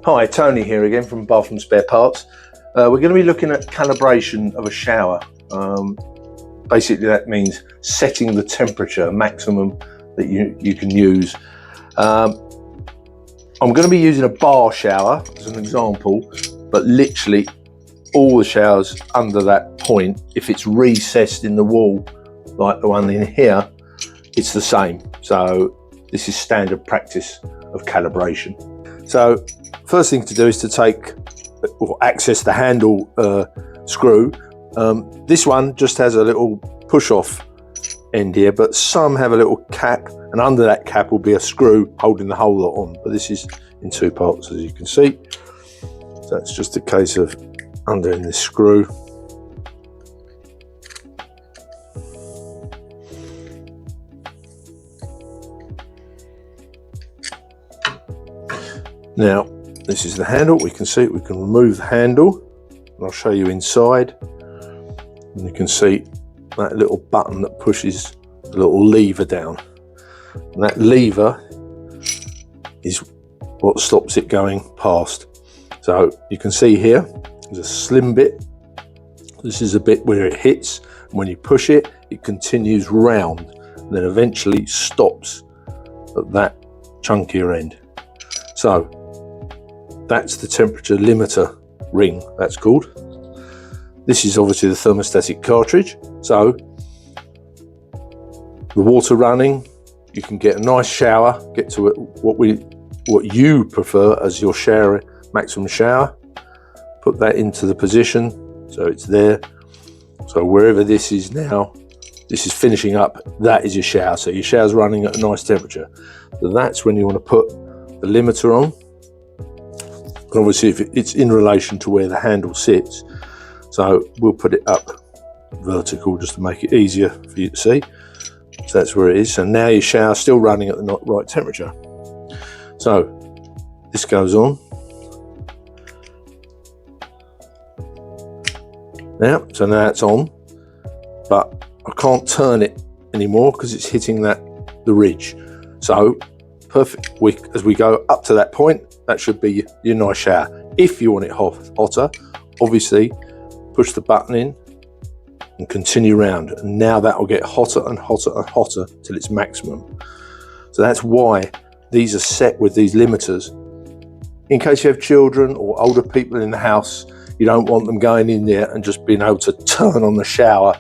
Hi, Tony here again from Bathroom Spare Parts. We're going to be looking at calibration of a shower. Basically that means setting the temperature maximum that you can use. I'm going to be using a bar shower as an example, but literally all the showers under that point, if it's recessed in the wall like the one in here, it's the same. So this is standard practice of calibration. So first thing to do is to take or access the handle screw. This one just has a little push off end here, but some have a little cap, and under that cap will be a screw holding the whole lot on, but this is in two parts, as you can see. So it's just a case of undoing this screw. Now this is the handle. We can see we can remove the handle, and I'll show you inside. And you can see that little button that pushes the little lever down, and that lever is what stops it going past. So you can see here there's a slim bit. This is a bit where it hits, and when you push it, it continues round and then eventually stops at that chunkier end. So that's the temperature limiter ring, that's called. This is obviously the thermostatic cartridge. So the water running, you can get a nice shower, get to what you prefer as your shower, maximum shower. Put that into the position so it's there. So wherever this is now, this is finishing up, that is your shower. So your shower's running at a nice temperature. So that's when you want to put the limiter on. And obviously if it's in relation to where the handle sits, so we'll put it up vertical just to make it easier for you to see. So that's where it is. So now your shower's still running at the right temperature. So this goes on. So now it's on, but I can't turn it anymore because it's hitting the ridge. So perfect. As we go up to that point, that should be your nice shower. If you want it hotter, obviously push the button in and continue round, and now that will get hotter and hotter and hotter till it's maximum. So that's why these are set with these limiters. In case you have children or older people in the house, you don't want them going in there and just being able to turn on the shower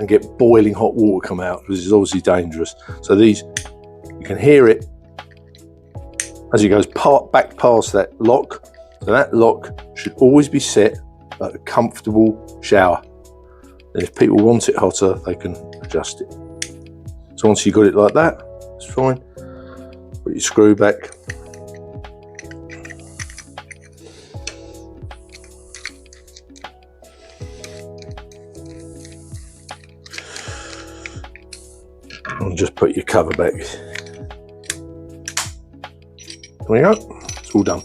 and get boiling hot water come out, because it's obviously dangerous. So these, you can hear it as it goes back past that lock. So that lock should always be set at a comfortable shower. And if people want it hotter, they can adjust it. So once you've got it like that, it's fine. Put your screw back. And just put your cover back. There we go, it's all done.